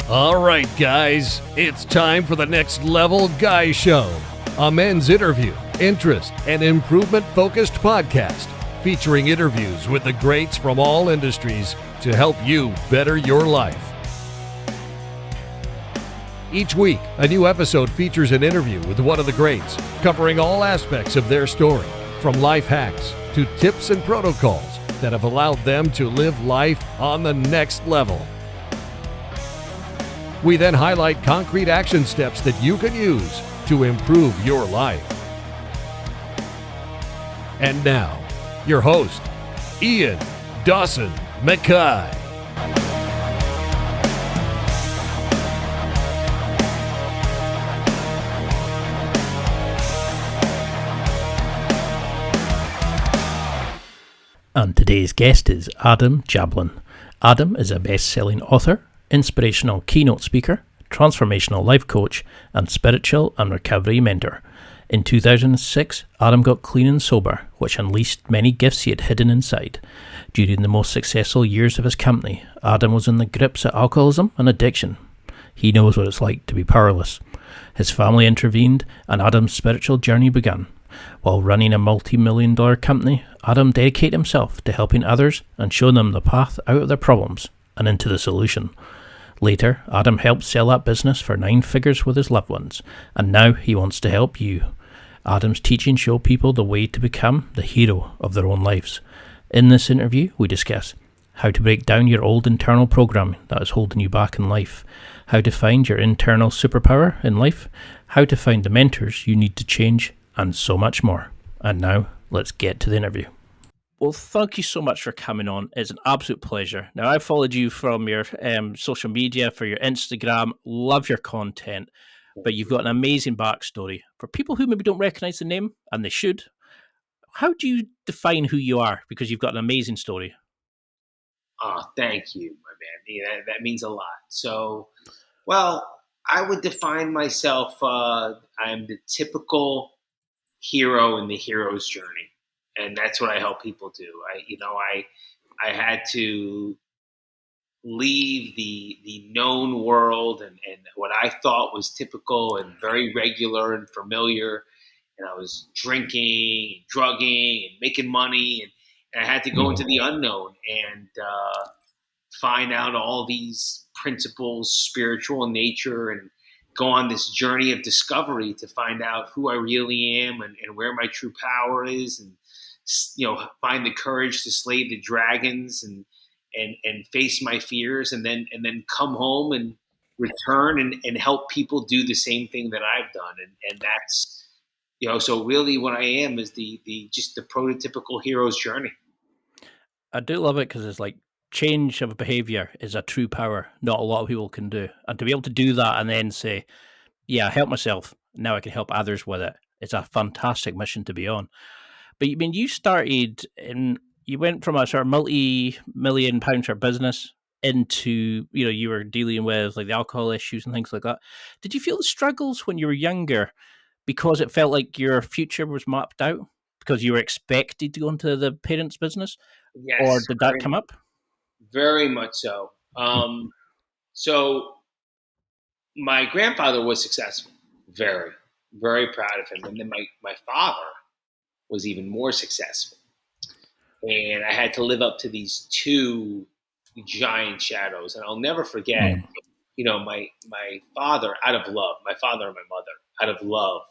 All right, guys, it's time for the Next Level Guy Show, a men's interview, interest, and improvement-focused podcast featuring interviews with the greats from all industries to help you better your life. Each week, a new episode features an interview with one of the greats, covering all aspects of their story, from life hacks to tips and protocols that have allowed them to live life on the next level. We then highlight concrete action steps that you can use to improve your life. And now, your host, Ian Dawson McKay. And today's guest is Adam Jablin. Adam is a best-selling author, inspirational keynote speaker, transformational life coach, and spiritual and recovery mentor. In 2006, Adam got clean and sober, which unleashed many gifts he had hidden inside. During the most successful years of his company, Adam was in the grips of alcoholism and addiction. He knows what it's like to be powerless. His family intervened, and Adam's spiritual journey began. While running a multi-million-dollar company, Adam dedicated himself to helping others and showing them the path out of their problems and into the solution. Later, Adam helped sell that business for 9 figures with his loved ones, and now he wants to help you. Adam's teachings show people the way to become the hero of their own lives. In this interview, we discuss how to break down your old internal programming that is holding you back in life, how to find your internal superpower in life, how to find the mentors you need to change, and so much more. And now, let's get to the interview. Well, thank you so much for coming on. It's an absolute pleasure. Now, I followed you from your social media, for your Instagram. Love your content, but you've got an amazing backstory. For people who maybe don't recognize the name, and they should, how do you define who you are? Because you've got an amazing story. Oh, thank you, my man. Yeah, that means a lot. So, well, I would define myself, I'm the typical hero in the hero's journey. And that's what I help people do. I had to leave the known world and what I thought was typical and very regular and familiar. And I was drinking, and drugging, and making money, and I had to go into the unknown and find out all these principles, spiritual in nature, and go on this journey of discovery to find out who I really am and where my true power is, and find the courage to slay the dragons and face my fears, and then come home and return and help people do the same thing that I've done. And that's, so really what I am is the prototypical hero's journey. I do love it because it's like change of behavior is a true power not a lot of people can do. And to be able to do that and then say, yeah, I helped myself, now I can help others with it. It's a fantastic mission to be on. But I mean, you went from a sort of multi-million pound sort of business into, you were dealing with like the alcohol issues and things like that. Did you feel the struggles when you were younger because it felt like your future was mapped out because you were expected to go into the parents' business? Yes. Or did that come up? Very much so. So my grandfather was successful, very, very proud of him. And then my father was even more successful. And I had to live up to these 2 giant shadows. And I'll never forget, my father, out of love, my father and my mother, out of love,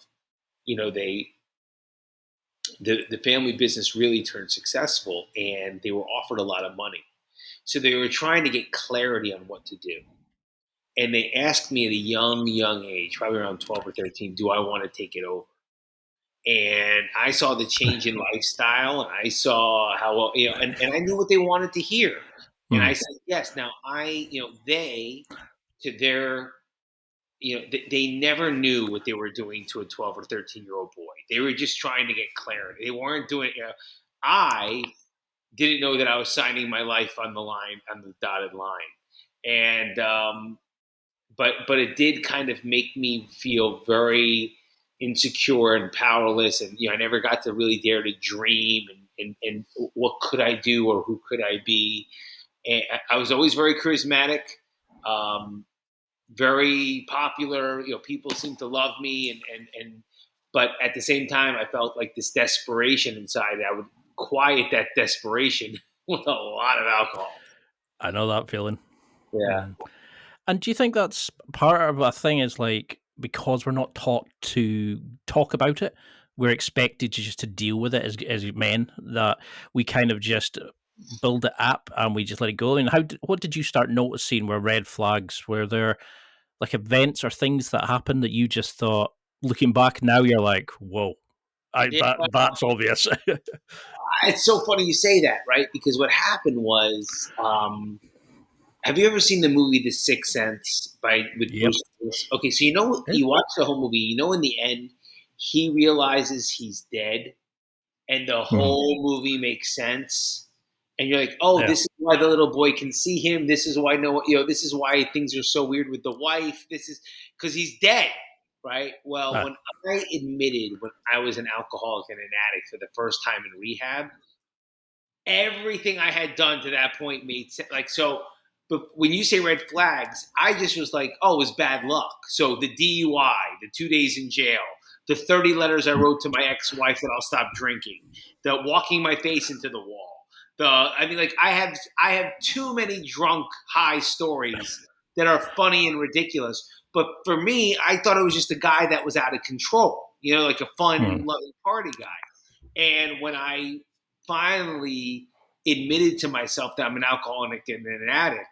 the family business really turned successful, and they were offered a lot of money. So they were trying to get clarity on what to do. And they asked me at a young age, probably around 12 or 13, do I want to take it over? And I saw the change in lifestyle, and I saw how well, and I knew what they wanted to hear. And I said, yes. Now they never knew what they were doing to a 12 or 13-year-old boy. They were just trying to get clarity. They weren't doing, I didn't know that I was signing my life on the line, on the dotted line. And, but it did kind of make me feel very insecure and powerless. And, I never got to really dare to dream and what could I do or who could I be? And I was always very charismatic. very popular. People seem to love me, but at the same time, I felt like this desperation inside. I would quiet that desperation with a lot of alcohol. I know that feeling. Yeah. And do you think that's part of a thing is like because we're not taught to talk about it, we're expected to just to deal with it as men, that we kind of just build it up and we just let it go? And what did you start noticing were red flags? Were there like events or things that happened that you just thought, looking back now, you're like, whoa, Yeah. that's obvious. It's so funny you say that, right? Because what happened was, have you ever seen the movie The Sixth Sense with Yep. Bruce Willis? Okay, so you watch the whole movie. In the end, he realizes he's dead, and the whole movie makes sense. And you're like, oh, this is why the little boy can see him. This is why this is why things are so weird with the wife. This is because he's dead, right? Well, when I admitted when I was an alcoholic and an addict for the first time in rehab, everything I had done to that point made sense. Like, so, but when you say red flags, I just was like, oh, it was bad luck. So the DUI, the 2 days in jail, the 30 letters I wrote to my ex-wife that I'll stop drinking, the walking my face into the wall. I have too many drunk high stories that are funny and ridiculous. But for me, I thought it was just a guy that was out of control, like a fun, loving party guy. And when I finally admitted to myself that I'm an alcoholic and an addict,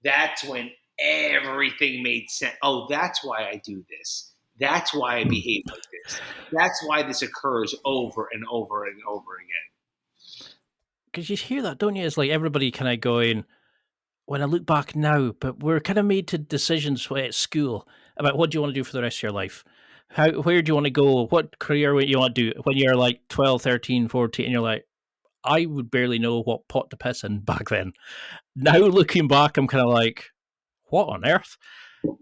that's when everything made sense. Oh, that's why I do this. That's why I behave like this. That's why this occurs over and over and over again. Because you hear that, don't you? It's like everybody kind of going, when I look back now, but we're kind of made to decisions at school about what do you want to do for the rest of your life? Where do you want to go? What career you want to do when you're like 12, 13, 14, and you're like, I would barely know what pot to piss in back then. Now looking back, I'm kind of like, what on earth?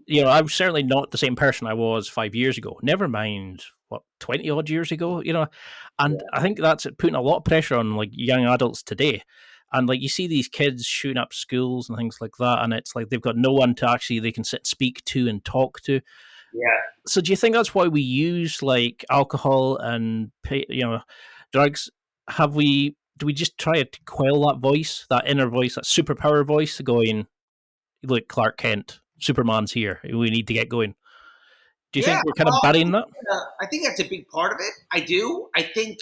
I'm certainly not the same person I was 5 years ago. Never mind, 20 odd years ago, and I think that's putting a lot of pressure on like young adults today. And like you see these kids shooting up schools and things like that, and it's like they've got no one to actually they can sit, speak to, and talk to. Yeah. So do you think that's why we use like alcohol and drugs? Do we just try to quell that voice, that inner voice, that superpower voice, going, look, Clark Kent, Superman's here. We need to get going. Do you think we're kind of burying that? I think that's a big part of it. I do. I think,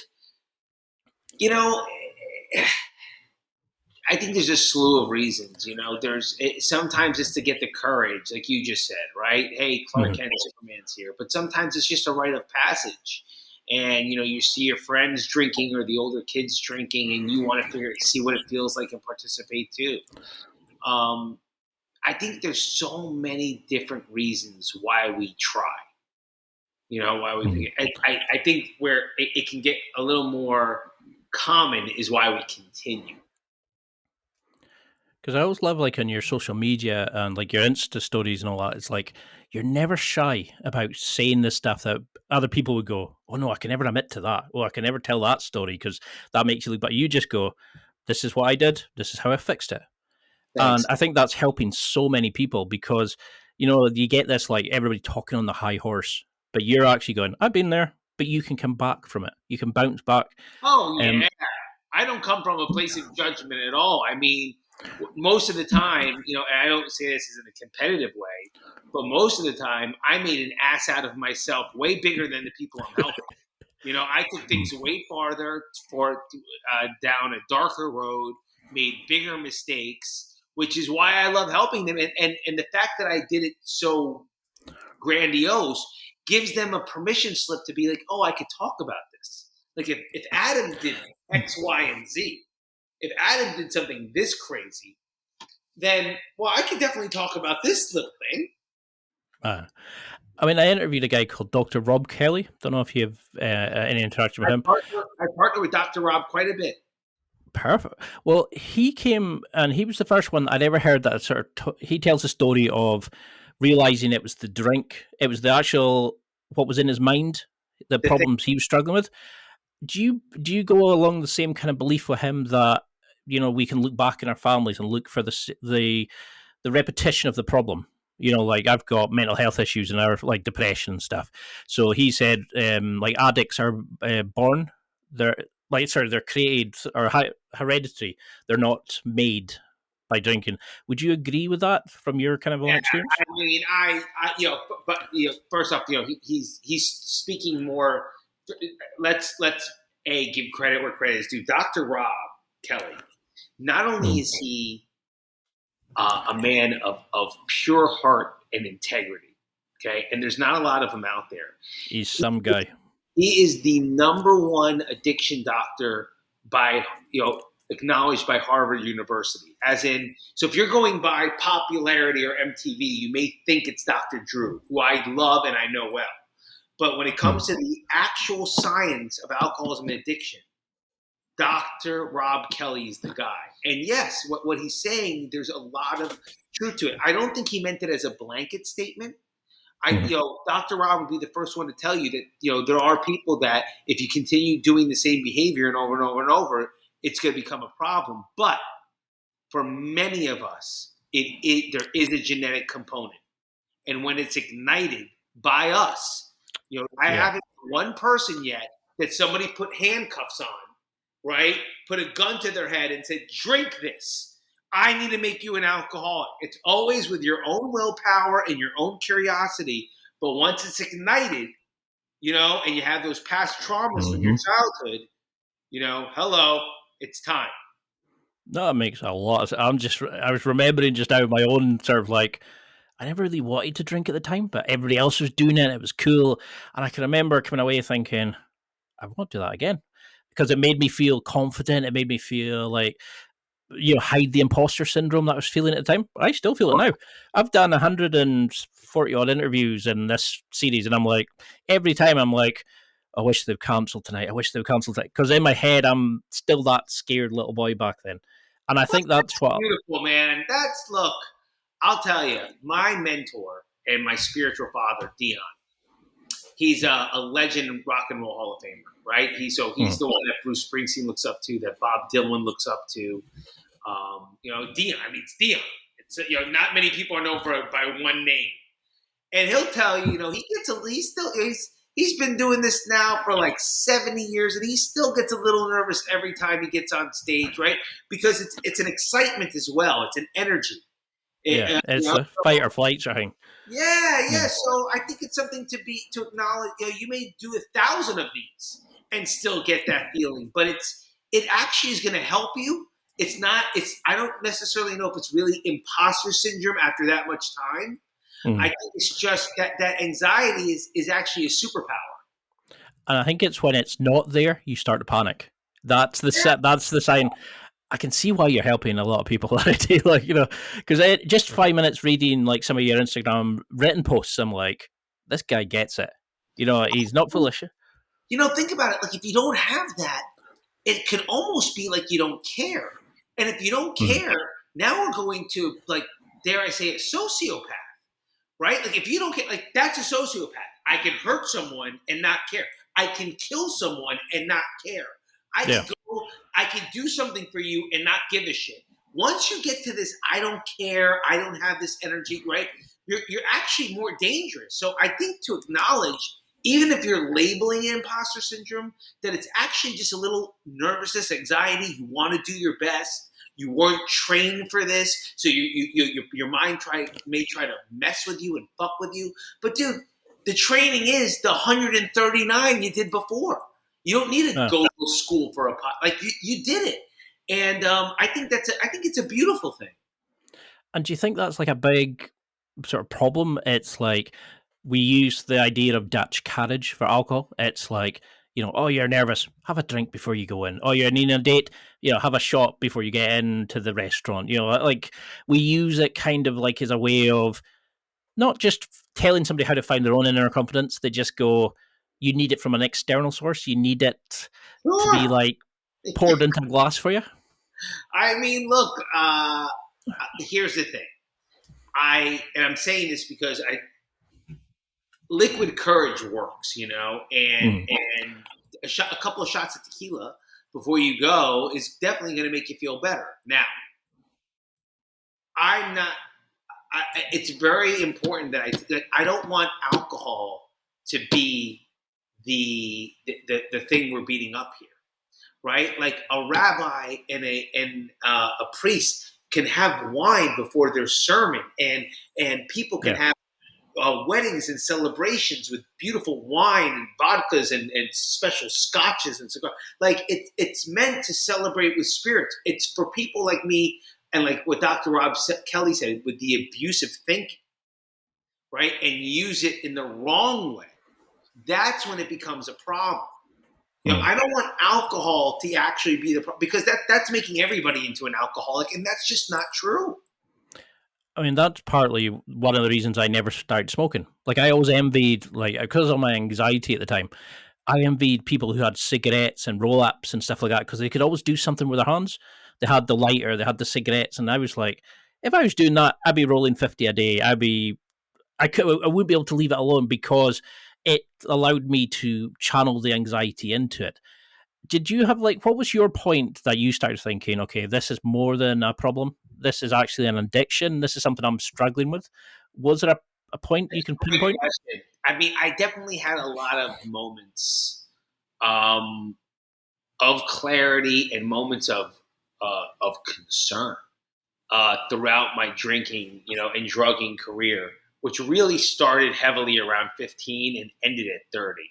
I think there's a slew of reasons. Sometimes it's to get the courage, like you just said, right? Hey, Clark Kent, Superman's here. But sometimes it's just a rite of passage. And, you see your friends drinking or the older kids drinking, and you want to see what it feels like and participate too. I think there's so many different reasons why we try. Why we. I think where it can get a little more common is why we continue. Because I always love like on your social media and like your Insta stories and all that. It's like you're never shy about saying this stuff that other people would go, "Oh no, I can never admit to that. Oh, I can never tell that story because that makes you look." But you just go, "This is what I did. This is how I fixed it." Thanks. And I think that's helping so many people because you get this like everybody talking on the high horse, but you're actually going, "I've been there," but you can come back from it. You can bounce back. Oh yeah, I don't come from a place of judgment at all. I mean, most of the time, and I don't say this in a competitive way, but most of the time, I made an ass out of myself, way bigger than the people I'm helping. I took things way farther down a darker road, made bigger mistakes, which is why I love helping them. And the fact that I did it so grandiose gives them a permission slip to be like, oh, I could talk about this. Like if Adam did X, Y, and Z, if Adam did something this crazy, then, well, I could definitely talk about this little thing. I mean, I interviewed a guy called Dr. Rob Kelly. Don't know if you have any interaction with him. I partner with Dr. Rob quite a bit. Perfect. Well, he came and he was the first one I'd ever heard that he tells a story of realizing it was the drink. It was the actual, what was in his mind, the problems he was struggling with. Do you go along the same kind of belief with him that, we can look back in our families and look for the repetition of the problem? You know, like I've got mental health issues and like depression and stuff. So he said, like addicts are born, they're they're created or hereditary. They're not made by drinking. Would you agree with that from your kind of own experience? I mean, but first off, he's speaking more. Let's give credit where credit is due. Dr. Rob Kelly, not only is he a man of pure heart and integrity, okay, and there's not a lot of them out there. He's some guy. He is the #1 addiction doctor by acknowledged by Harvard University. As in, so if you're going by popularity or MTV, you may think it's Dr. Drew, who I love and I know well. But when it comes to the actual science of alcoholism and addiction, Dr. Rob Kelly is the guy. And yes, what he's saying, there's a lot of truth to it. I don't think he meant it as a blanket statement. Dr. Rob would be the first one to tell you that, there are people that if you continue doing the same behavior and over and over and over, it's going to become a problem. But for many of us, there is a genetic component. And when it's ignited by us, I haven't one person yet that somebody put handcuffs on, right? Put a gun to their head and said, drink this. I need to make you an alcoholic. It's always with your own willpower and your own curiosity. But once it's ignited, and you have those past traumas from your childhood, hello, it's time. No, it makes a lot of sense. I was remembering just now my own sort of like, I never really wanted to drink at the time, but everybody else was doing it. It was cool. And I can remember coming away thinking, I won't do that again. Because it made me feel confident. It made me feel like, hide the imposter syndrome that I was feeling at the time. I still feel it now. I've done 140 odd interviews in this series. And I'm like, every time I'm like, I wish they'd cancelled tonight. I wish they'd cancelled tonight. Because in my head, I'm still that scared little boy back then. And I think that's what... Beautiful, man. Look, I'll tell you, my mentor and my spiritual father, Dion, he's a legend rock and roll Hall of Famer, right? He's the one that Bruce Springsteen looks up to, that Bob Dylan looks up to. Dion. I mean, it's Dion. It's not many people are known by one name, and he'll tell you, he's been doing this now for like 70 years, and he still gets a little nervous every time he gets on stage, right? Because it's an excitement as well. It's an energy. It's a fight or flight sort of thing. Yeah. So I think it's something to acknowledge. You may do 1,000 of these and still get that feeling, but it actually is going to help you. It's not. I don't necessarily know if it's really imposter syndrome after that much time. I think it's just that anxiety is actually a superpower. And I think it's when it's not there, you start to panic. That's the sign. I can see why you're helping a lot of people already, because just 5 minutes reading like some of your Instagram written posts, I'm like, this guy gets it. He's not foolish. Think about it. Like if you don't have that, it can almost be like you don't care. And if you don't care, now we're going to, like, dare I say it, sociopath, right? Like if you don't care, like that's a sociopath. I can hurt someone and not care. I can kill someone and not care. I can do something for you and not give a shit. Once you get to this, I don't care, I don't have this energy, right? You're actually more dangerous. So I think to acknowledge, even if you're labeling it imposter syndrome, that it's actually just a little nervousness, anxiety. You want to do your best. You weren't trained for this, so your mind may try to mess with you and fuck with you. But dude, the training is the 139 you did before. You don't need to go to school for a pot. Like you did it, and I think it's a beautiful thing. And do you think that's like a big sort of problem? It's like we use the idea of Dutch carriage for alcohol. It's like, oh, you're nervous, have a drink before you go in. Oh, you're needing a date, have a shot before you get into the restaurant. Like we use it kind of like as a way of not just telling somebody how to find their own inner confidence. They just go, you need it from an external source. You need it to be like poured into a glass for you. I mean, look, here's the thing. I'm saying this because liquid courage works, and a couple of shots of tequila before you go is definitely going to make you feel better. Now, it's very important that I don't want alcohol to be the thing we're beating up here, right? Like a rabbi and a priest can have wine before their sermon, and people can have weddings and celebrations with beautiful wine and vodkas and special scotches and cigars. Like it's meant to celebrate with spirits. It's for people like me and like what Dr. Rob Kelly said with the abusive thinking, right? And use it in the wrong way. That's when it becomes a problem. You know, I don't want alcohol to actually be the problem, because that's making everybody into an alcoholic, and that's just not true. I mean, that's partly one of the reasons I never started smoking. Like, I always envied, like, because of my anxiety at the time, I envied people who had cigarettes and roll-ups and stuff like that, because they could always do something with their hands. They had the lighter, they had the cigarettes, and I was like, if I was doing that, I'd be rolling 50 a day. I wouldn't be able to leave it alone, because it allowed me to channel the anxiety into it. Did you have, like, what was your point that you started thinking, okay, this is more than a problem? This is actually an addiction. This is something I'm struggling with. Was there a point you can pinpoint? I mean, I definitely had a lot of moments of clarity and moments of concern throughout my drinking, and drugging career, which really started heavily around 15 and ended at 30.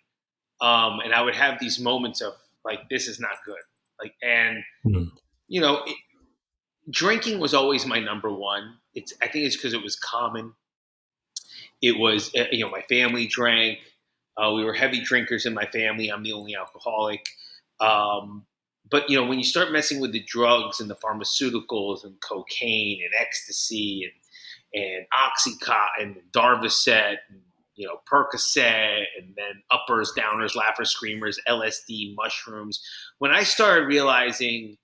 And I would have these moments of like, this is not good. Like, and drinking was always my number one. I think it's because it was common. It was, my family drank. We were heavy drinkers in my family. I'm the only alcoholic. But, when you start messing with the drugs and the pharmaceuticals and cocaine and ecstasy and Oxycontin and Darvocet and, Percocet, and then uppers, downers, laughers, screamers, LSD, mushrooms. When I started realizing,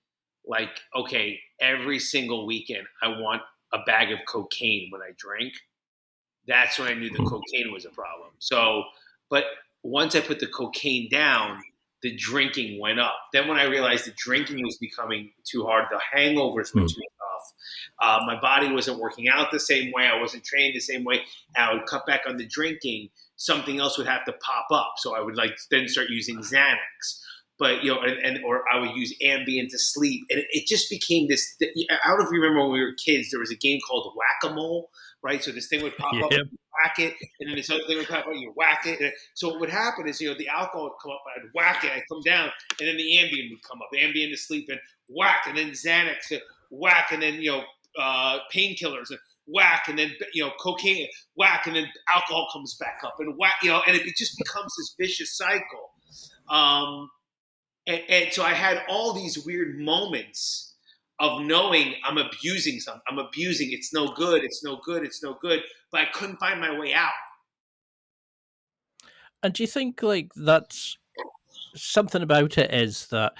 like, okay, every single weekend I want a bag of cocaine when I drink, that's when I knew the cocaine was a problem. So, but once I put the cocaine down, the drinking went up. Then when I realized the drinking was becoming too hard, the hangovers were too tough. My body wasn't working out the same way. I wasn't trained the same way. And I would cut back on the drinking. Something else would have to pop up. So I would then start using Xanax. But, or I would use Ambien to sleep. And it just became this, I don't know if you remember when we were kids, there was a game called Whack-A-Mole, right? So this thing would pop up, you whack it, and then this other thing would pop up, you whack it. And so what would happen is, the alcohol would come up, I'd whack it, I'd come down, and then the Ambien would come up, Ambien to sleep, and whack, and then Xanax, and whack, and then, painkillers, and whack, and then, cocaine, whack, and then alcohol comes back up, and whack, and it just becomes this vicious cycle. And so I had all these weird moments of knowing I'm abusing something. I'm abusing. It's no good. It's no good. It's no good. But I couldn't find my way out. And do you think, like, that's something about it is that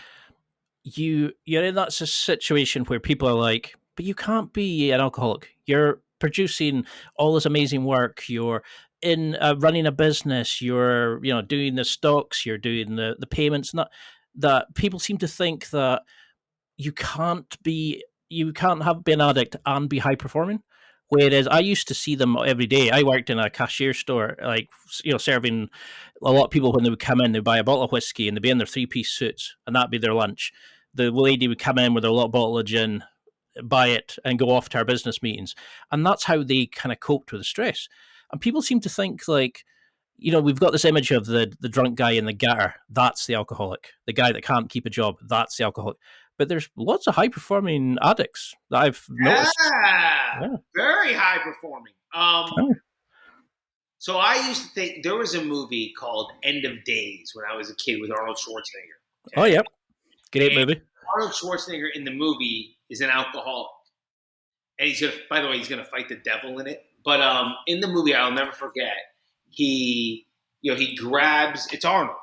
you're in that situation where people are like, but you can't be an alcoholic. You're producing all this amazing work. You're in running a business. You're doing the stocks. You're doing the payments. Not that people seem to think that you can't be an addict and be high performing. Whereas I used to see them every day. I worked in a cashier store, like, serving a lot of people. When they would come in, they'd buy a bottle of whiskey and they'd be in their 3-piece suits, and that'd be their lunch. The lady would come in with a little bottle of gin, buy it, and go off to our business meetings. And that's how they kind of coped with the stress. And people seem to think, like, we've got this image of the drunk guy in the gutter. That's the alcoholic. The guy that can't keep a job. That's the alcoholic. But there's lots of high-performing addicts that I've noticed. Yeah, very high-performing. So I used to think there was a movie called End of Days when I was a kid with Arnold Schwarzenegger. Okay? Oh, yep. Great movie. Arnold Schwarzenegger in the movie is an alcoholic. And he's going to fight the devil in it. But in the movie, I'll never forget, he grabs, it's Arnold.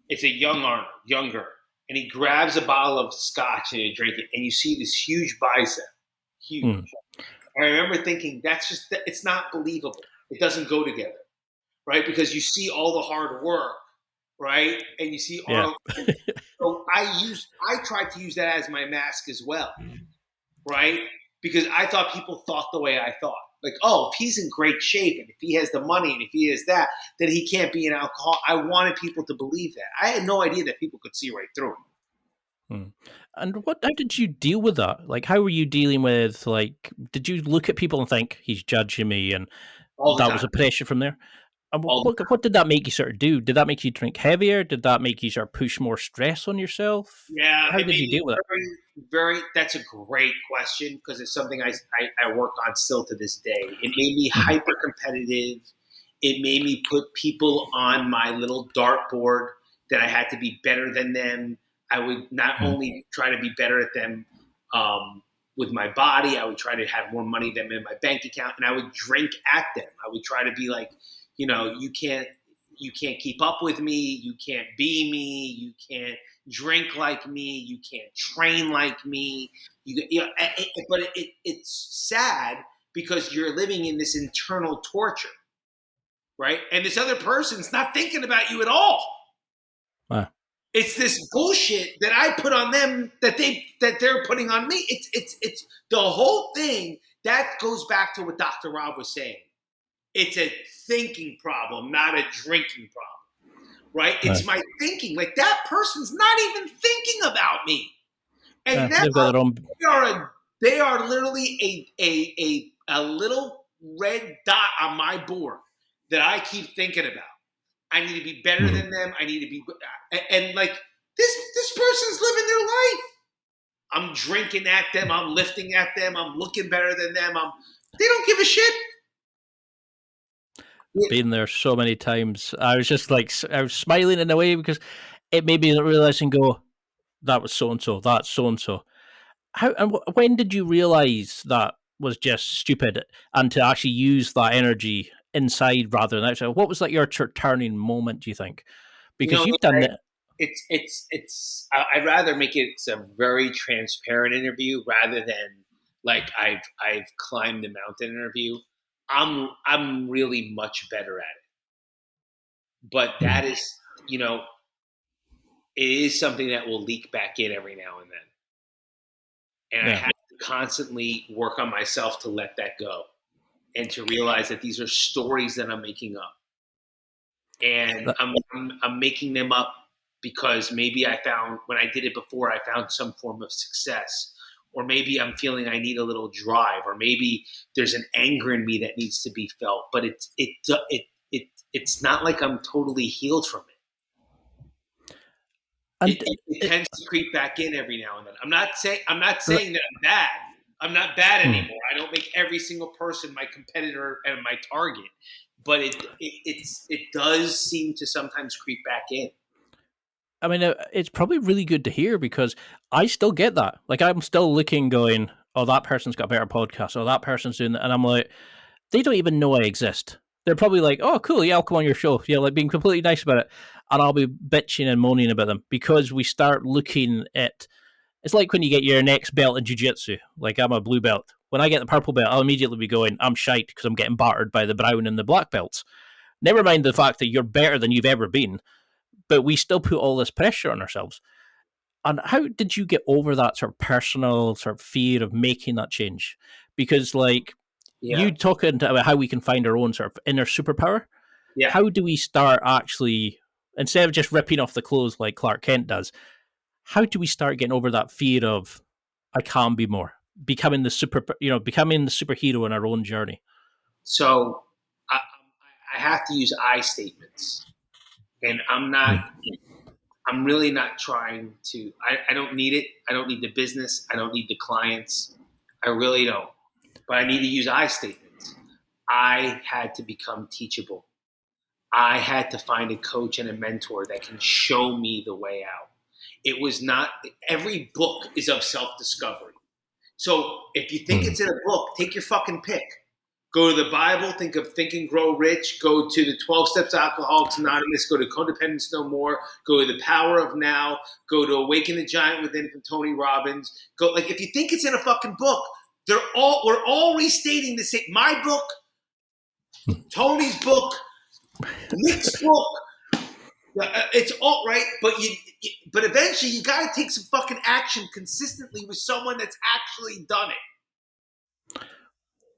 It's a young Arnold, younger. And he grabs a bottle of scotch and he drinks it. And you see this huge bicep. Huge. And I remember thinking, it's not believable. It doesn't go together. Right? Because you see all the hard work. Right? And you see Arnold. So I tried to use that as my mask as well. Right? Because I thought people thought the way I thought. Like, oh, if he's in great shape and if he has the money and if he has that, then he can't be an alcoholic. I wanted people to believe that. I had no idea that people could see right through it. And how did you deal with that? Like, how were you dealing with, like, did you look at people and think, he's judging me, and All the that time. was a pressure from there? And All the what did that make you sort of do? Did that make you drink heavier? Did that make you sort of push more stress on yourself? Yeah. How did you deal with it? That's a great question because it's something I work on still to this day. It made me hyper competitive. It made me put people on my little dartboard that I had to be better than them. I would not only try to be better at them with my body, I would try to have more money than in my bank account, and I would drink at them. I would try to be like, you can't keep up with me, you can't be me, you can't drink like me, you can't train like me. But it's sad because you're living in this internal torture, right? And this other person's not thinking about you at all. Wow. It's this bullshit that I put on them that they're putting on me. It's the whole thing that goes back to what Dr. Rob was saying. It's a thinking problem, not a drinking problem, right? It's my thinking. Like, that person's not even thinking about me, and they've got their own. They are literally a little red dot on my board that I keep thinking about. I need to be better than them. I need to be, and like this person's living their life. I'm drinking at them. I'm lifting at them. I'm looking better than them. They don't give a shit. Been there so many times. I was just like, I was smiling in a way because it made me realize and go, that was so and so. That's so and so. How and when did you realize that was just stupid, and to actually use that energy inside rather than outside? What was like your turning moment, do you think? Because you've done it. It's I'd rather make it a very transparent interview rather than like I've climbed the mountain interview. I'm really much better at it. But that is, it is something that will leak back in every now and then. And I have to constantly work on myself to let that go and to realize that these are stories that I'm making up. And I'm making them up because maybe I found, when I did it before, I found some form of success. Or maybe I'm feeling I need a little drive, or maybe there's an anger in me that needs to be felt. But it's not like I'm totally healed from it. It tends to creep back in every now and then. I'm not saying that I'm bad. I'm not bad anymore. I don't make every single person my competitor and my target. But it does seem to sometimes creep back in. I mean, it's probably really good to hear because I still get that. Like, I'm still looking, going, oh, that person's got a better podcast, or that person's doing that. And I'm like, they don't even know I exist. They're probably like, oh, cool, yeah, I'll come on your show. Yeah, like being completely nice about it. And I'll be bitching and moaning about them because we start looking at, it's like when you get your next belt in jiu-jitsu. Like, I'm a blue belt. When I get the purple belt, I'll immediately be going, I'm shite because I'm getting battered by the brown and the black belts. Never mind the fact that you're better than you've ever been. But we still put all this pressure on ourselves. And how did you get over that sort of personal sort of fear of making that change? Because, like, you talking about how we can find our own sort of inner superpower. Yeah. How do we start actually, instead of just ripping off the clothes like Clark Kent does, how do we start getting over that fear of, I can be more, becoming the superhero in our own journey? So I have to use I statements. And I'm really not trying to, I don't need it. I don't need the business. I don't need the clients. I really don't. But I need to use I statements. I had to become teachable. I had to find a coach and a mentor that can show me the way out. It was not, every book is of self-discovery. So if you think it's in a book, take your fucking pick. Go to the Bible, think of Think and Grow Rich, go to the 12 Steps to Alcoholics Anonymous, go to Codependence No More, go to The Power of Now, go to Awaken the Giant Within from Tony Robbins. Go, like, if you think it's in a fucking book, we're all restating the same. My book, Tony's book, Nick's book. It's all right, but eventually you got to take some fucking action consistently with someone that's actually done it.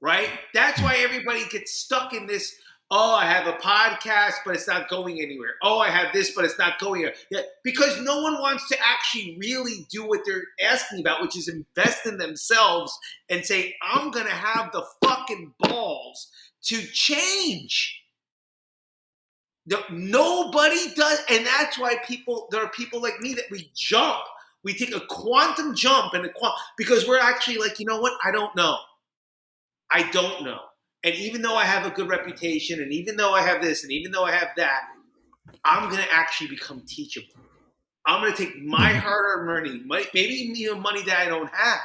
right? That's why everybody gets stuck in this. Oh, I have a podcast, but it's not going anywhere. Oh, I have this, but it's not going anywhere. Yeah, because no one wants to actually really do what they're asking about, which is invest in themselves and say, I'm going to have the fucking balls to change. Nobody does. And that's why there are people like me that we jump. We take a quantum jump because we're actually like, you know what? I don't know. And even though I have a good reputation, and even though I have this, and even though I have that, I'm going to actually become teachable. I'm going to take my hard-earned money, maybe even money that I don't have,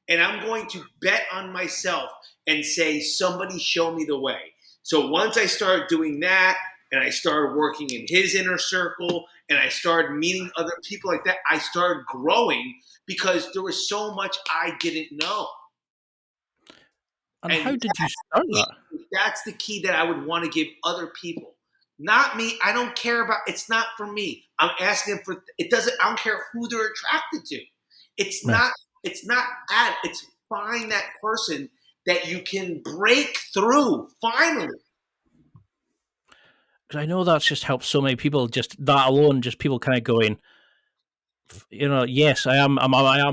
and I'm going to bet on myself and say, somebody show me the way. So once I started doing that, and I started working in his inner circle, and I started meeting other people like that, I started growing because there was so much I didn't know. And how did you start that? That's the key that I would want to give other people. Not me. I don't care about, it's not for me. I'm asking them for, I don't care who they're attracted to. It's not it's find that person that you can break through finally. Because I know that's just helped so many people, just that alone, just people kind of going, yes, I am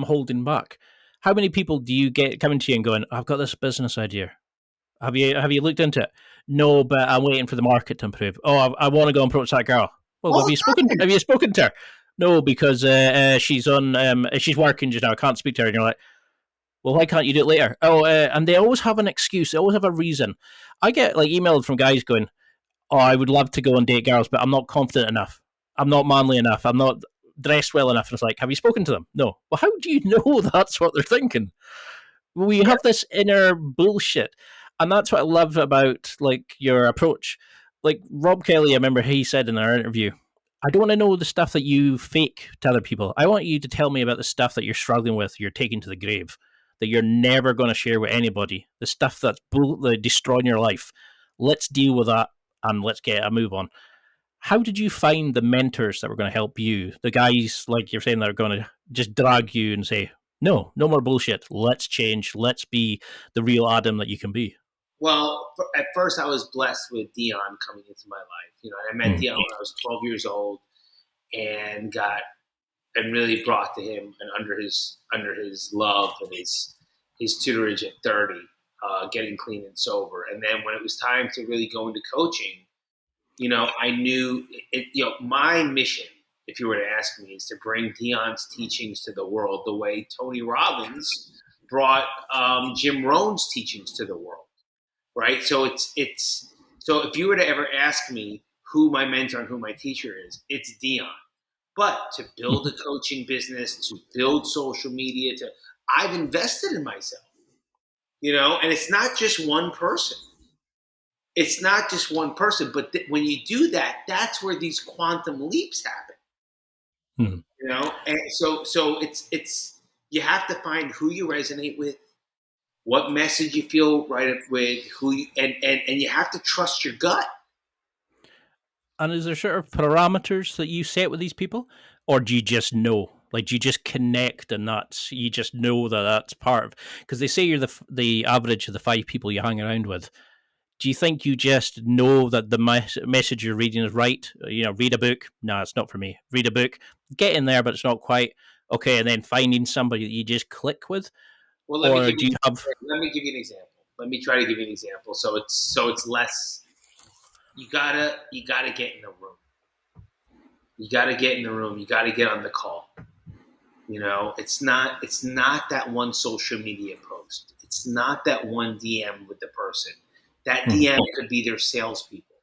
holding back. How many people do you get coming to you and going, I've got this business idea. Have you looked into it? No, but I'm waiting for the market to improve. Oh, I want to go and approach that girl. Well, have you spoken to her? No, because she's working just now. I can't speak to her. And you're like, well, why can't you do it later? Oh, and they always have an excuse. They always have a reason. I get like emailed from guys going, oh, I would love to go and date girls, but I'm not confident enough. I'm not manly enough. I'm not dressed well enough. And it's like, have you spoken to them? No. Well, how do you know that's what they're thinking? We have this inner bullshit. And that's what I love about like your approach. Like Rob Kelly, I remember he said in our interview, I don't want to know the stuff that you fake to other people. I want you to tell me about the stuff that you're struggling with, you're taking to the grave, that you're never going to share with anybody, the stuff that's destroying your life. Let's deal with that and let's get a move on. How did you find the mentors that were going to help you? The guys, like you're saying, that are going to just drag you and say, no more bullshit. Let's change. Let's be the real Adam that you can be. Well, at first I was blessed with Dion coming into my life. I met Dion when I was 12 years old, and really brought to him and under his love and his tutorage at 30, getting clean and sober. And then when it was time to really go into coaching, I knew it. My mission, if you were to ask me, is to bring Dion's teachings to the world the way Tony Robbins brought Jim Rohn's teachings to the world. Right. So so if you were to ever ask me who my mentor and who my teacher is, it's Dion. But to build a coaching business, to build social media, I've invested in myself, and it's not just one person. It's not just one person, but when you do that, that's where these quantum leaps happen. And so it's you have to find who you resonate with, what message you feel right with, and you have to trust your gut. And is there sort of parameters that you set with these people, or do you just know? Like, do you just connect, and you just know that that's part of? Because they say you're the average of the 5 people you hang around with. Do you think you just know that the message you're reading is right? Read a book. No, it's not for me. Read a book. Get in there, but it's not quite okay. And then finding somebody that you just click with. Well, let me give you an example. Let me try to give you an example. So it's less. You gotta get in the room. You gotta get in the room. You gotta get on the call. It's not that one social media post. It's not that one DM with the person. That DM could be their salespeople.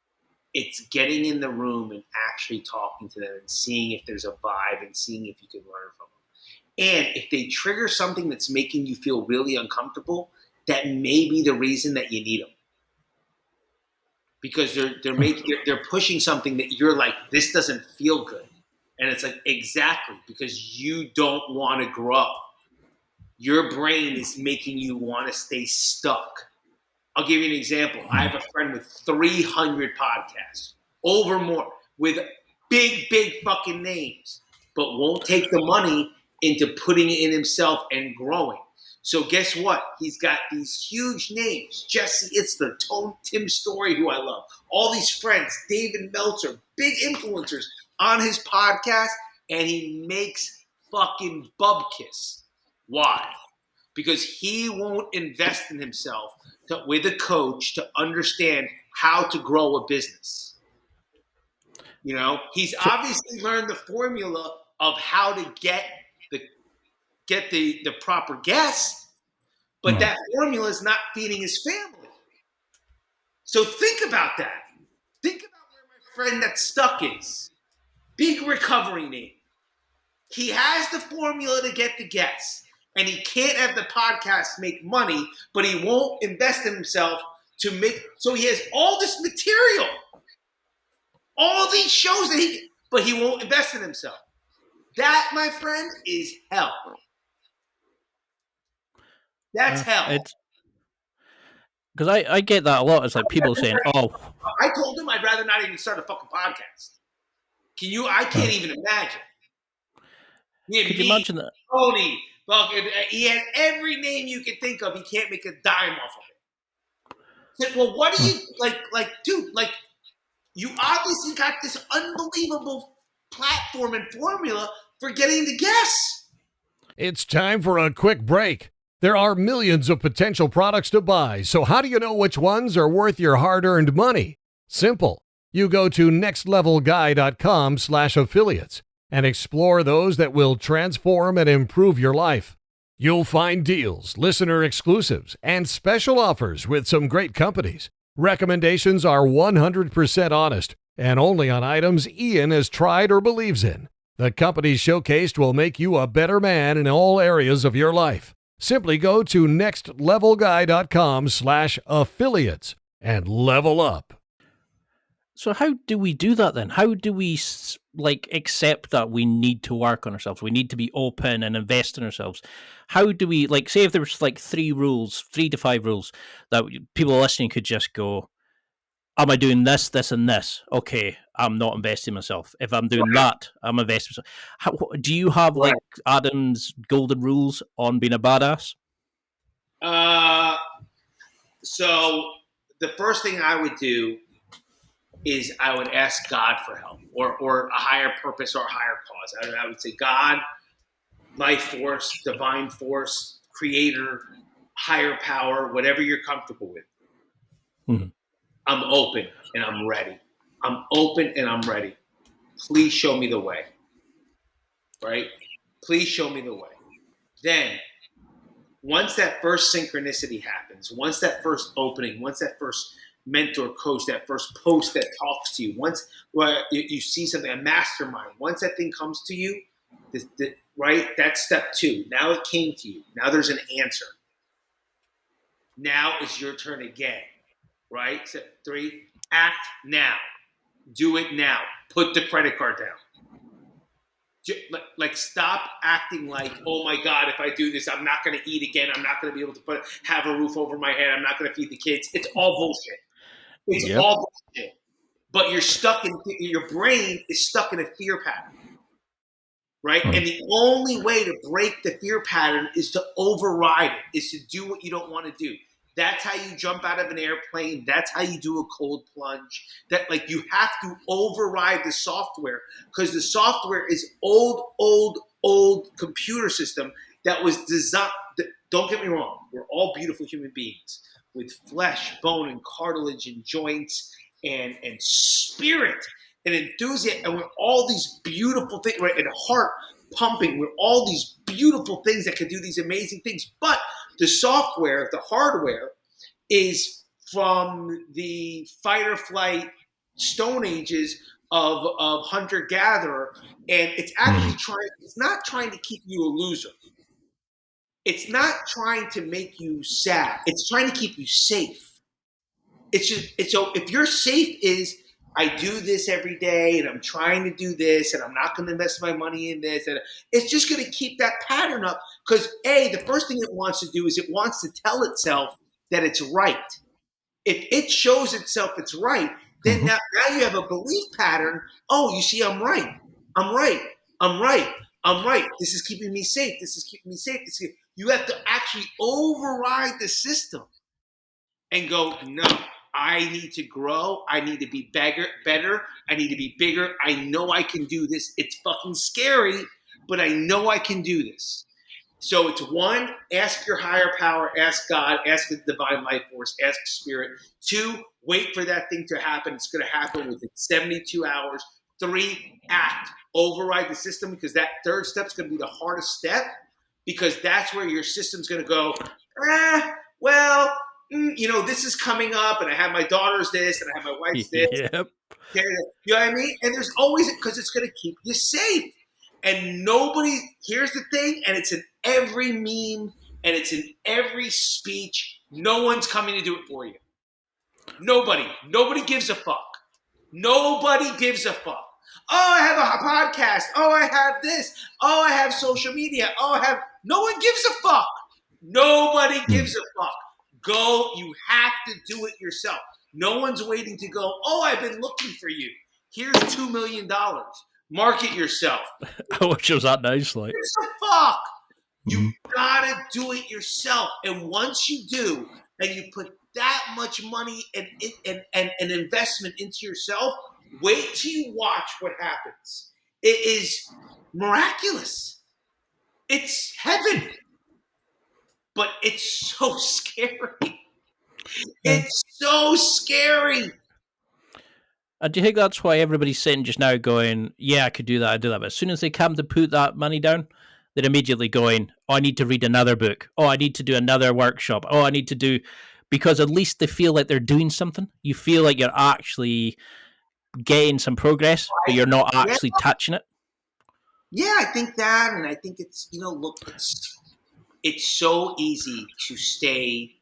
It's getting in the room and actually talking to them and seeing if there's a vibe and seeing if you can learn from them. And if they trigger something that's making you feel really uncomfortable, that may be the reason that you need them. Because they're pushing something that you're like, this doesn't feel good. And it's like, exactly, because you don't want to grow. Your brain is making you want to stay stuck. I'll give you an example. I have a friend with 300 podcasts, over more, with big fucking names, but won't take the money into putting it in himself and growing. So guess what? He's got these huge names. Jesse Itzler, Tim Story, who I love. All these friends, David Meltzer, big influencers on his podcast, and he makes fucking bubkiss. Why? Because he won't invest in himself with a coach to understand how to grow a business. You know, he's obviously learned the formula of how to get the proper guests, but that formula is not feeding his family. So think about that. Think about where my friend that's stuck is. Big recovery name. He has the formula to get the guests, and he can't have the podcast make money, but he won't invest in himself to make. So he has all this material, all these shows but he won't invest in himself. That, my friend, is hell. That's hell. Because I get that a lot. It's like people saying, "Oh, I told him I'd rather not even start a fucking podcast." I can't even imagine. Could you imagine that? Tony, he had every name you could think of. He can't make a dime off of it. Said, well, what do you dude? Like, you obviously got this unbelievable platform and formula for getting the guests. It's time for a quick break. There are millions of potential products to buy, so how do you know which ones are worth your hard-earned money? Simple. You go to nextlevelguy.com/affiliates and explore those that will transform and improve your life. You'll find deals, listener exclusives, and special offers with some great companies. Recommendations are 100% honest and only on items Ian has tried or believes in. The companies showcased will make you a better man in all areas of your life. Simply go to nextlevelguy.com/affiliates and level up. So how do we do that then? How do we accept that we need to work on ourselves? We need to be open and invest in ourselves. How do we, say if there was 3 to 5 rules that people listening could just go, am I doing this, this, and this? Okay, I'm not investing in myself. If I'm doing that, I'm investing in myself. Do you have Adam's golden rules on being a badass? So the first thing I would do is I would ask God for help or a higher purpose or a higher cause. I would say, God, life force, divine force, creator, higher power, whatever you're comfortable with. Mm-hmm. I'm open and I'm ready. I'm open and I'm ready. Please show me the way. Right? Please show me the way. Then, once that first synchronicity happens, once that first opening, once that first mentor coach, that first post that talks to you, once you see something, a mastermind, once that thing comes to you, right? That's step 2. Now it came to you. Now there's an answer. Now it's your turn again, right? Step 3, act now. Do it now. Put the credit card down. Stop acting like, oh my God, if I do this, I'm not going to eat again. I'm not going to be able to have a roof over my head. I'm not going to feed the kids. It's all bullshit. It's all bullshit. But your brain is stuck in a fear pattern, right? And the only way to break the fear pattern is to override it, is to do what you don't want to do. That's how you jump out of an airplane. That's how you do a cold plunge. You have to override the software, because the software is old computer system that was designed. Don't get me wrong. We're all beautiful human beings with flesh, bone, and cartilage and joints and spirit and enthusiasm. And we're all these beautiful things, right? And heart pumping. We're all these beautiful things that can do these amazing things. But the software, the hardware, is from the fight or flight stone ages of hunter-gatherer, and it's actually it's not trying to keep you a loser. It's not trying to make you sad. It's trying to keep you safe. So if your safe is, I do this every day and I'm trying to do this and I'm not going to invest my money in this, and it's just going to keep that pattern up, because the first thing it wants to do is it wants to tell itself that it's right. If it shows itself it's right, then now you have a belief pattern. Oh, you see, I'm right. I'm right. This is keeping me safe. This is keeping me safe. You have to actually override the system and go, no, I need to grow. I need to be better. I need to be bigger. I know I can do this. It's fucking scary, but I know I can do this. So it's one, ask your higher power, ask God, ask the divine life force, ask spirit. Two, wait for that thing to happen. It's going to happen within 72 hours. Three, act. Override the system, because that third step is going to be the hardest step, because that's where your system's going to go, this is coming up, and I have my daughter's this, and I have my wife's this. Yep. You know what I mean? And there's always, because it's going to keep you safe. And here's the thing, and it's in every meme, and it's in every speech, no one's coming to do it for you. Nobody gives a fuck. Nobody gives a fuck. Oh, I have a podcast. Oh, I have this. Oh, I have social media. No one gives a fuck. Nobody gives a fuck. Go, you have to do it yourself. No one's waiting to go, oh, I've been looking for you. Here's $2 million. Market yourself. I wish it was that nice. Like, gives a fuck. You gotta do it yourself. And once you do, and you put that much money and investment into yourself, wait till you watch what happens. It is miraculous. It's heaven. But it's so scary. It's so scary. Do you think that's why everybody's sitting just now going, yeah, I could do that, I'd do that. But as soon as they come to put that money down, they're immediately going, oh, I need to read another book. Oh, I need to do another workshop. Oh, I need to do... Because at least they feel like they're doing something. You feel like you're actually getting some progress, but you're not actually touching it. Yeah, I think that. And I think it's, look, it's so easy to stay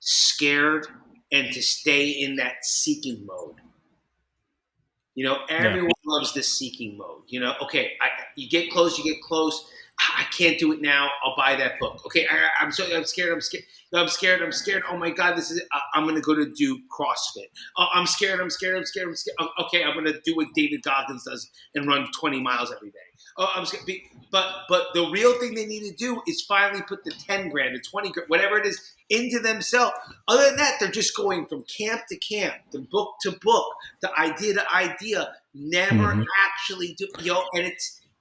scared and to stay in that seeking mode. Everyone loves this seeking mode. Okay, you get close. I can't do it now. I'll buy that book. Okay, I'm scared. I'm scared. Oh my God, this is it. I'm going to go to do CrossFit. Oh, I'm scared. Okay, I'm going to do what David Goggins does and run 20 miles every day. Oh, I'm scared. But the real thing they need to do is finally put the 10 grand, the 20 grand, whatever it is, into themselves. Other than that, they're just going from camp to camp, to book, to idea, never actually do,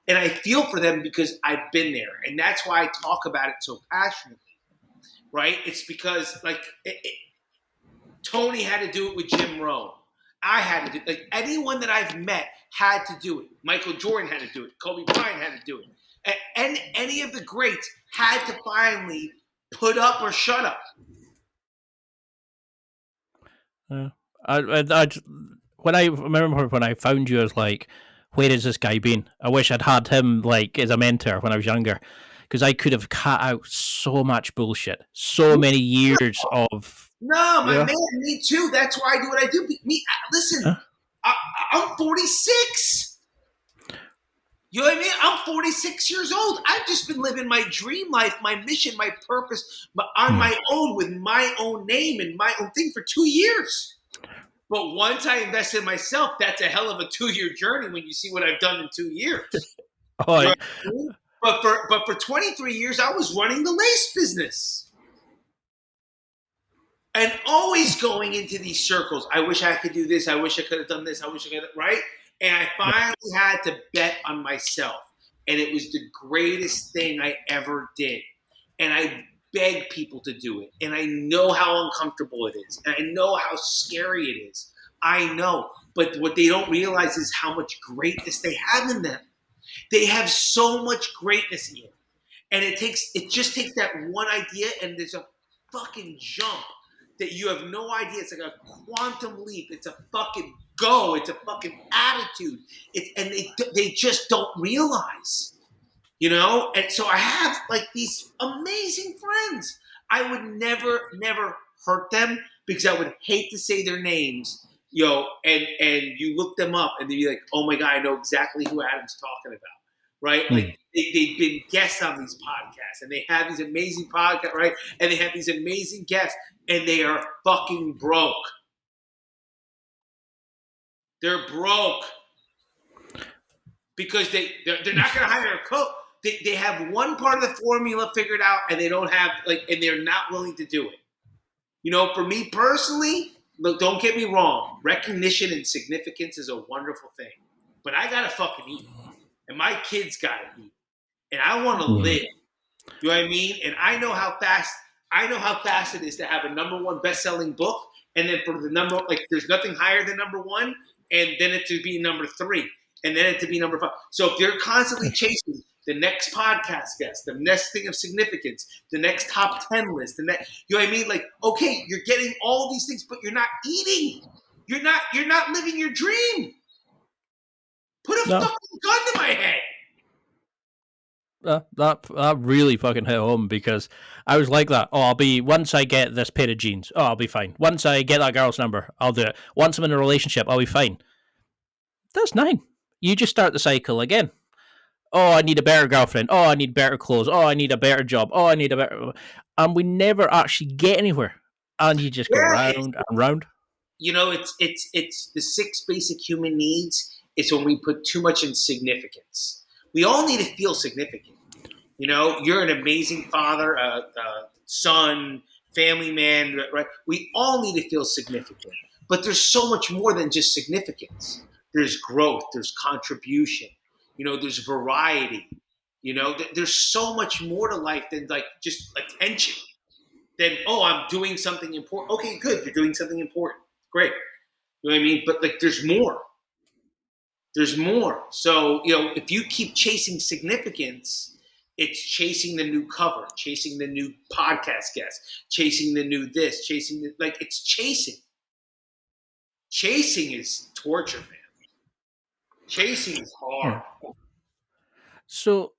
and I feel for them because I've been there. And that's why I talk about it so passionately, right? It's because, Tony had to do it with Jim Rohn. I had to do it. Anyone that I've met had to do it. Michael Jordan had to do it. Kobe Bryant had to do it. And any of the greats had to finally put up or shut up. I remember when I found you, I was like, where has this guy been? I wish I'd had him as a mentor when I was younger, because I could have cut out so much bullshit, so many years of. No, my man, me too. That's why I do what I do. Listen, I'm 46. You know what I mean? I'm 46 years old. I've just been living my dream life, my mission, my purpose, on my own, with my own name and my own thing for 2 years. But once I invest in myself, that's a hell of a 2-year journey when you see what I've done in 2 years. You know what I mean? But for 23 years, I was running the lace business. And always going into these circles. I wish I could do this. I wish I could have done this. I wish I could have, right? And I finally had to bet on myself. And it was the greatest thing I ever did. And I beg people to do it. And I know how uncomfortable it is. And I know how scary it is. I know. But what they don't realize is how much greatness they have in them. They have so much greatness in you. And it just takes that one idea, and there's a fucking jump that you have no idea. It's like a quantum leap. It's a fucking go. It's a fucking attitude. And they just don't realize, And so I have these amazing friends. I would never hurt them because I would hate to say their names, and you look them up and they'd be like, oh my God, I know exactly who Adam's talking about. Right? They've been guests on these podcasts, and they have these amazing podcasts, right? And they have these amazing guests, and they are fucking broke. They're broke because they're not going to hire a coach. they have one part of the formula figured out, and they don't have and they're not willing to do it. For me personally, look, don't get me wrong, recognition and significance is a wonderful thing, but I gotta fucking eat, and my kids gotta eat, and I want to live. You know what I mean? And I know how fast it is to have a #1 best-selling book, and then for the there's nothing higher than #1, and then it to be #3, and then it to be #5. So if you're constantly chasing the next podcast guest, the next thing of significance, the next top 10 list, you know what I mean? Okay, you're getting all these things, but you're not eating. You're not living your dream. Put a fucking gun to my head. That really fucking hit home, because I was like that. Once I get this pair of jeans, I'll be fine. Once I get that girl's number, I'll do it. Once I'm in a relationship, I'll be fine. That's 9. You just start the cycle again. I need a better girlfriend. I need better clothes. I need a better job. I need a better... And we never actually get anywhere. And you just go round and round. It's the 6 basic human needs. It's when we put too much in significance. We all need to feel significant. You're an amazing father, son, family man, right? We all need to feel significant. But there's so much more than just significance. There's growth. There's contribution. There's variety. There's so much more to life than just attention. Then, I'm doing something important. Okay, good. You're doing something important. Great. You know what I mean? But there's more. There's more. So, if you keep chasing significance, it's chasing the new cover, chasing the new podcast guest, chasing the new this, it's chasing. Chasing is torture, man. Chasing is hard. So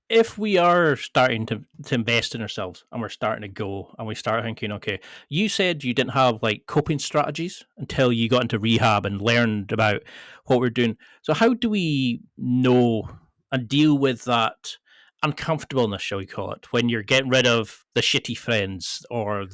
if we are starting to invest in ourselves, and we're starting to go, and we start thinking, okay, you said you didn't have coping strategies until you got into rehab and learned about what we're doing. So how do we know and deal with that uncomfortableness, shall we call it, when you're getting rid of the shitty friends, or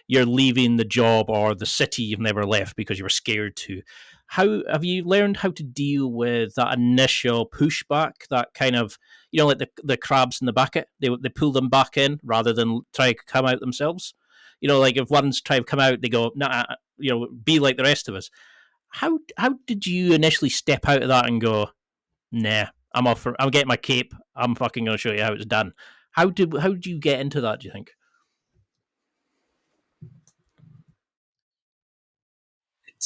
you're leaving the job or the city you've never left because you were scared to? How have you learned how to deal with that initial pushback, that kind of, like the crabs in the bucket? They pull them back in rather than try to come out themselves. If one's trying to come out, they go, nah, be like the rest of us. How did you initially step out of that and go, nah, I'm getting my cape. I'm fucking going to show you how it's done. How do you get into that, do you think?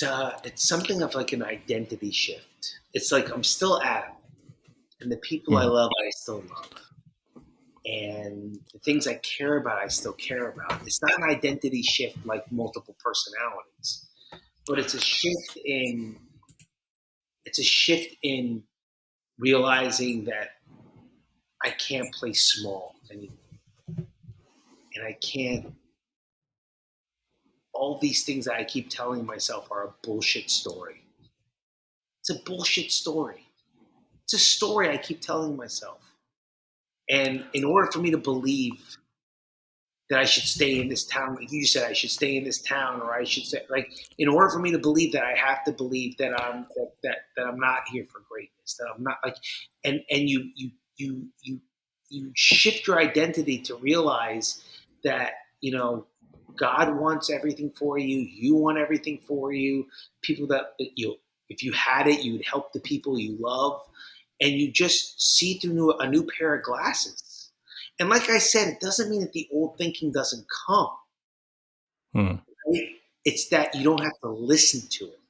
It's something of an identity shift. It's I'm still Adam, and the people I love, I still love, and the things I care about, I still care about. It's not an identity shift like multiple personalities, but it's a shift in realizing that I can't play small anymore, and I can't. All these things that I keep telling myself are a bullshit story. It's a bullshit story. It's a story I keep telling myself. And in order for me to believe that I should stay in this town, like you said, I should stay in this town, or I should say, in order for me to believe that, I have to believe that I'm not here for greatness. That I'm not and you shift your identity to realize that God wants everything for you. You want everything for you. People that if you had it, you would help the people you love, and you just see through a new pair of glasses. And like I said, it doesn't mean that the old thinking doesn't come. Right? It's that you don't have to listen to it.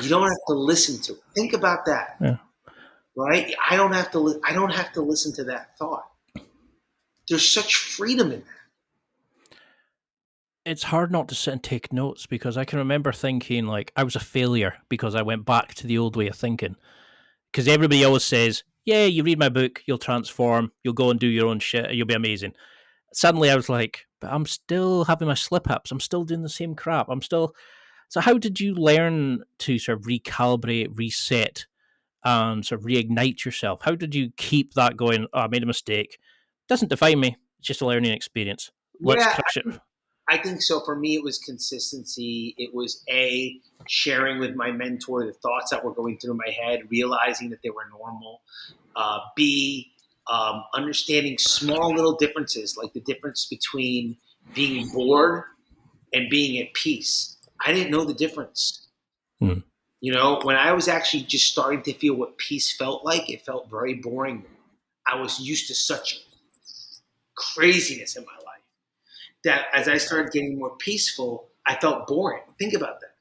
You don't have to listen to it. Think about that. Yeah. Right? I don't have to listen to that thought. There's such freedom in that. It's hard not to sit and take notes, because I can remember thinking I was a failure because I went back to the old way of thinking. Because everybody always says, yeah, you read my book, you'll transform, you'll go and do your own shit, you'll be amazing. Suddenly I was like, but I'm still having my slip-ups, I'm still doing the same crap, So how did you learn to sort of recalibrate, reset, and sort of reignite yourself? How did you keep that going? I made a mistake. Doesn't define me. It's just a learning experience. Let's crush it. I think so. For me, it was consistency. It was sharing with my mentor the thoughts that were going through my head, realizing that they were normal. B, understanding small little differences, like the difference between being bored and being at peace. I didn't know the difference. Hmm. When I was actually just starting to feel what peace felt like, it felt very boring. I was used to such craziness in my life that as I started getting more peaceful, I felt boring. Think about that.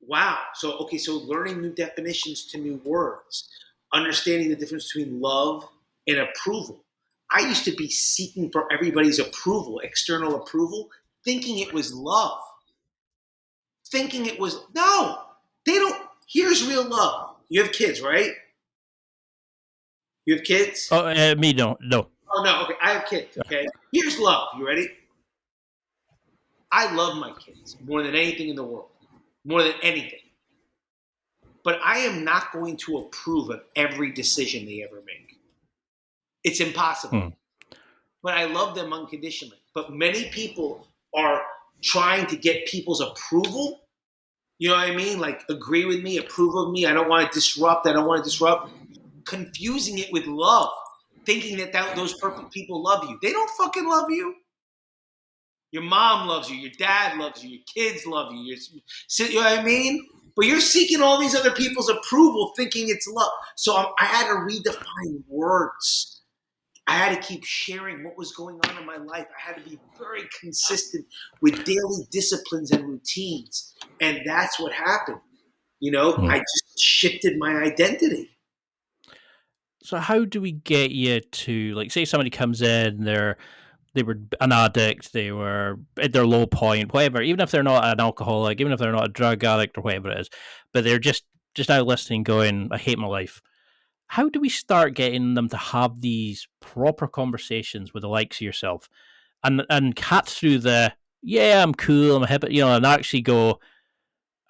Wow. So learning new definitions to new words, understanding the difference between love and approval. I used to be seeking for everybody's approval, external approval, thinking it was love. No, they don't. Here's real love. You have kids, right? You have kids? Oh, me no. Oh, no. Okay. I have kids. Okay. Here's love. You ready? I love my kids more than anything in the world. More than anything. But I am not going to approve of every decision they ever make. It's impossible. Hmm. But I love them unconditionally. But many people are trying to get people's approval. You know what I mean? Like, agree with me, approve of me. I don't want to disrupt. Confusing it with love. Thinking that those perfect people love you. They don't fucking love you. Your mom loves you. Your dad loves you. Your kids love you. You know what I mean? But you're seeking all these other people's approval, thinking it's love. So I had to redefine words. I had to keep sharing what was going on in my life. I had to be very consistent with daily disciplines and routines. And that's what happened. I just shifted my identity. So how do we get you to, like, say somebody comes in, they were an addict, they were at their low point, whatever, even if they're not an alcoholic, even if they're not a drug addict or whatever it is, but they're just out listening going, I hate my life. How do we start getting them to have these proper conversations with the likes of yourself and cut through I'm cool, I'm a hippie, and actually go,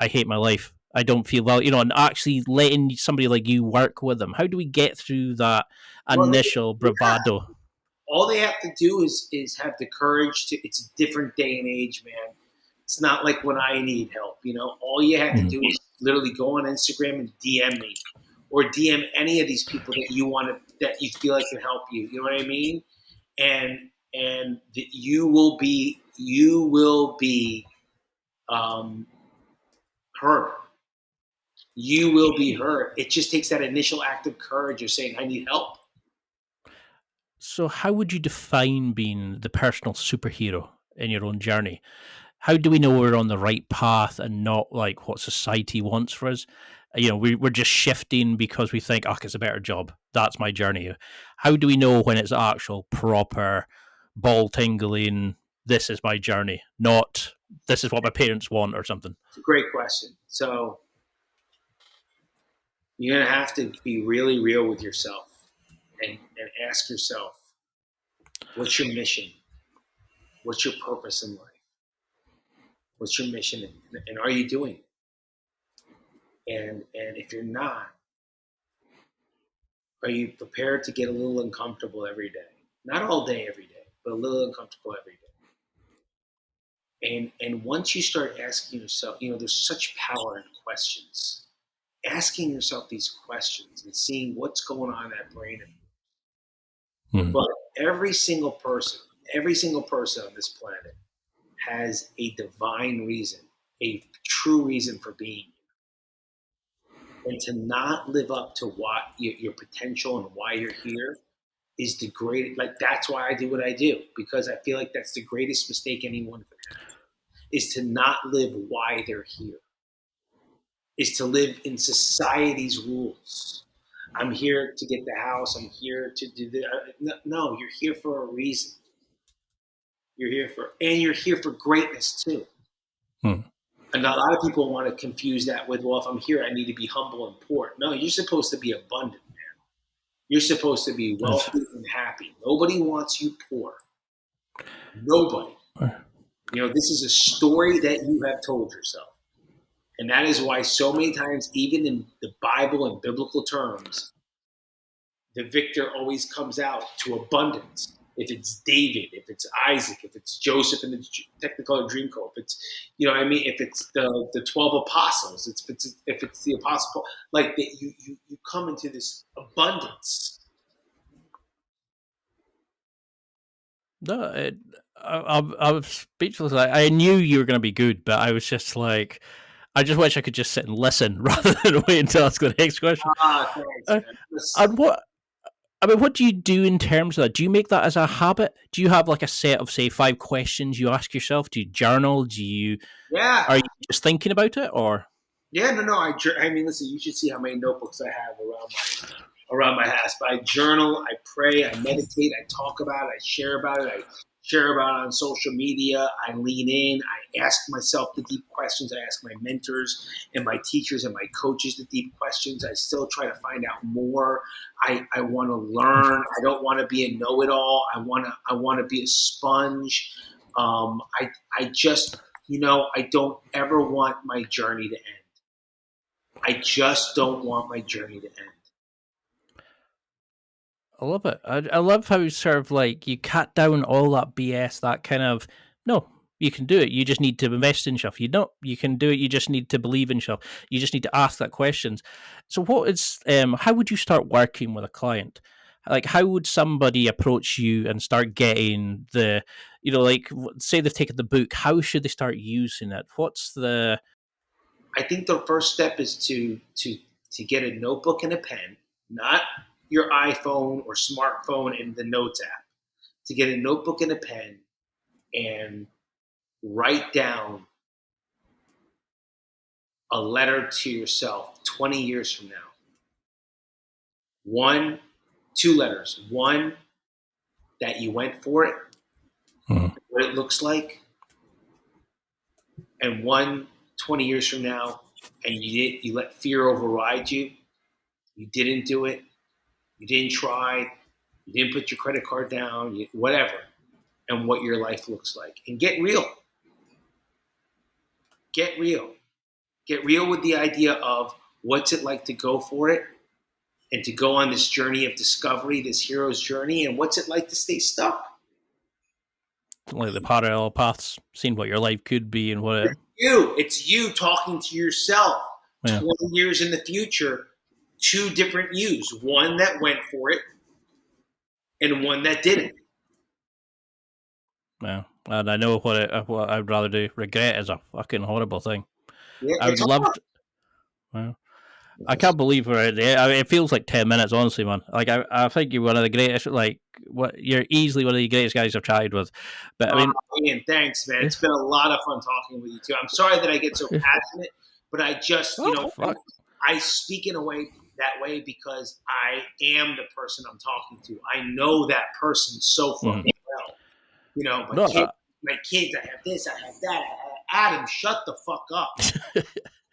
I hate my life. I don't feel well, and actually letting somebody like you work with them. How do we get through that initial bravado? All they have to do is have the courage to. It's a different day and age, man. It's not like when I need help. All you have to do is literally go on Instagram and DM me, or DM any of these people that you feel like can help you. You know what I mean? And you will be heard. You will be heard. It just takes that initial act of courage of saying, I need help. So how would you define being the personal superhero in your own journey? How do we know we're on the right path and not like what society wants for us? We're just shifting because we think, it's a better job. That's my journey. How do we know when it's actual, proper, ball tingling, this is my journey, not this is what my parents want or something? It's a great question. So you're going to have to be really real with yourself and ask yourself, what's your mission? What's your purpose in life? What's your mission? And are you doing it? And if you're not, are you prepared to get a little uncomfortable every day? Not all day, every day, but a little uncomfortable every day. And once you start asking yourself, there's such power in questions. Asking yourself these questions and seeing what's going on in that brain. But every single person on this planet has a divine reason, a true reason for being. And to not live up to what your potential and why you're here is the great. Like, that's why I do what I do, because I feel like that's the greatest mistake anyone could have, is to not live why they're here, is to live in society's rules. I'm here to get the house. I'm here to do this. No, you're here for a reason. You're here for greatness too. And a lot of people want to confuse that with, well, if I'm here, I need to be humble and poor. No, you're supposed to be abundant, man. You're supposed to be wealthy and happy. Nobody wants you poor. Nobody. This is a story that you have told yourself. And that is why so many times, even in the Bible and biblical terms, the victor always comes out to abundance. if it's David, if it's Isaac, if it's Joseph in the Technicolor Dreamcoat, if it's, you know what I mean, if it's the 12 apostles, if it's the apostle, like that, you come into this abundance. No, I was speechless. I knew you were going to be good, but I was just like, I just wish I could just sit and listen rather than wait until I ask the next question. Thanks, man. And what do you do in terms of that? Do you make that as a habit? Do you have like a set of, say, 5 questions you ask yourself? Do you journal? Are you just thinking about it, or? Yeah, no. I mean, listen, you should see how many notebooks I have around my house. But I journal, I pray, I meditate, I talk about it, I share about it, on social media. I lean in, I ask myself the deep questions. I ask my mentors and my teachers and my coaches the deep questions. I still try to find out more. I want to learn. I don't want to be a know-it-all. I want to be a sponge. I just, I don't ever want my journey to end. I just don't want my journey to end. I love it. I love how sort of like you cut down all that BS, that kind of, no, you can do it. You just need to invest in yourself. You can do it. You just need to believe in yourself. You just need to ask that questions. So how would you start working with a client? Like, how would somebody approach you and start getting like, say they've taken the book, how should they start using it? I think the first step is to get a notebook and a pen, not your iPhone or smartphone in the Notes app, to get a notebook and a pen and write down a letter to yourself 20 years from now. 2 letters. One, that you went for it, what it looks like, and 20 years from now, and you let fear override you. You didn't do it. You didn't try. You didn't put your credit card down. Whatever, and what your life looks like, and get real. Get real. Get real with the idea of what's it like to go for it, and to go on this journey of discovery, this hero's journey, and what's it like to stay stuck. Like the parallel paths, seeing what your life could be and what It's you talking to yourself 20 years in the future, 2 different yous, one that went for it and one that didn't. Yeah, and I know what I'd rather do. Regret is a fucking horrible thing. Yeah, I would love to. Well, I can't believe we're out there. I mean, it feels like 10 minutes, honestly, man. Like, I think you're one of the greatest, you're easily one of the greatest guys I've chatted with. But I mean, Ian, thanks, man. It's been a lot of fun talking with you too. I'm sorry that I get so passionate, but I just, I speak in a way that way because I am the person I'm talking to. I know that person so fucking well. My kids, I have this, I have that. Adam, shut the fuck up.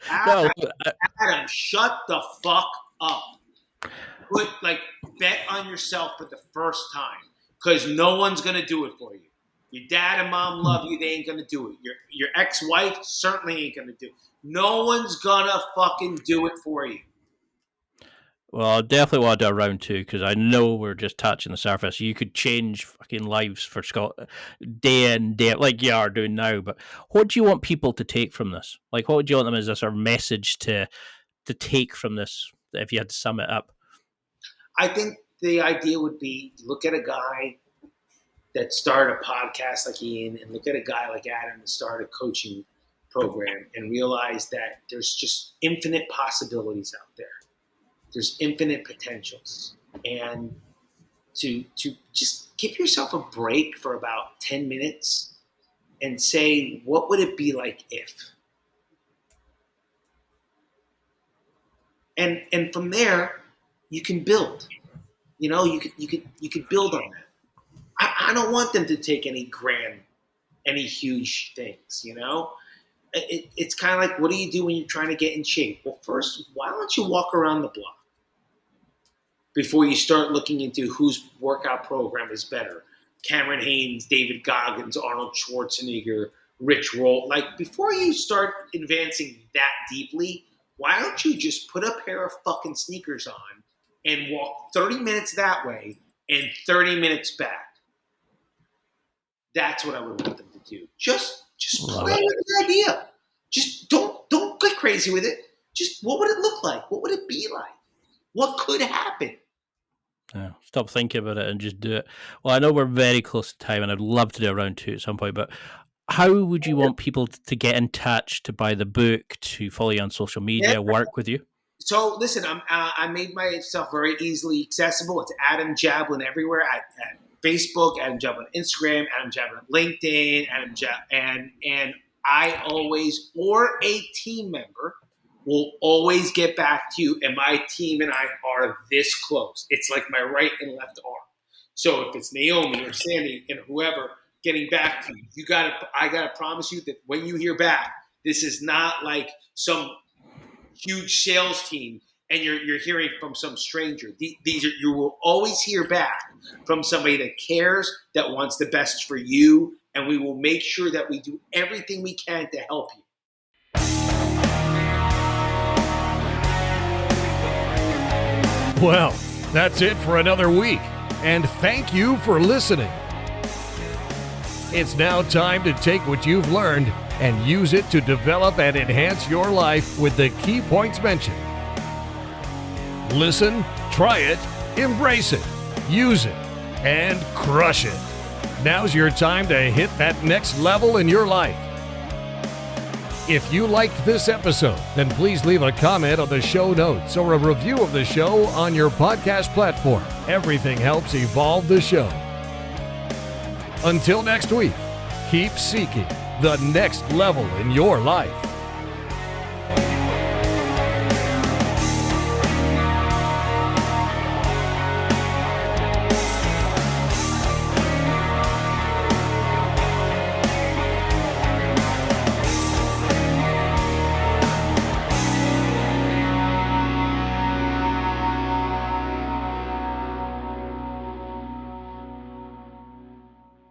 Adam, shut the fuck up. Bet on yourself for the first time, because no one's gonna do it for you. Your dad and mom love you; they ain't gonna do it. Your ex-wife certainly ain't gonna do it. No one's gonna fucking do it for you. Well, I definitely want to do a round 2 because I know we're just touching the surface. You could change fucking lives for Scott day in, day out, like you are doing now. But what do you want people to take from this? Like, what would you want them as a sort of message to take from this, if you had to sum it up? I think the idea would be, look at a guy that started a podcast like Ian, and look at a guy like Adam that started a coaching program, and realize that there's just infinite possibilities out there. There's infinite potentials, and to just give yourself a break for about 10 minutes and say, what would it be like if? And from there, you can build. You could build on that. I don't want them to take any huge things. It's kind of like, what do you do when you're trying to get in shape? Well, first, why don't you walk around the block before you start looking into whose workout program is better? Cameron Haynes, David Goggins, Arnold Schwarzenegger, Rich Roll. Like, before you start advancing that deeply, why don't you just put a pair of fucking sneakers on and walk 30 minutes that way and 30 minutes back? That's what I would want them to do. Just play with the idea. Just don't get crazy with it. Just what would it look like? What would it be like? What could happen? Yeah, stop thinking about it and just do it. Well, I know we're very close to time, and I'd love to do a round 2 at some point, but how would you want people to get in touch, to buy the book, to follow you on social media, work with you? So listen, I made myself very easily accessible. It's Adam Jablin everywhere at Facebook, Adam Jablin Instagram, Adam Jablin LinkedIn, and I always, or a team member, will always get back to you. And my team and I are this close. It's like my right and left arm. So if it's Naomi or Sandy and whoever getting back to you, I gotta promise you that when you hear back, this is not like some huge sales team and you're hearing from some stranger. You will always hear back from somebody that cares, that wants the best for you, and we will make sure that we do everything we can to help you. Well, that's it for another week, and thank you for listening. It's now time to take what you've learned and use it to develop and enhance your life with the key points mentioned. Listen, try it, embrace it, use it, and crush it. Now's your time to hit that next level in your life. If you liked this episode, then please leave a comment on the show notes or a review of the show on your podcast platform. Everything helps evolve the show. Until next week, keep seeking the next level in your life.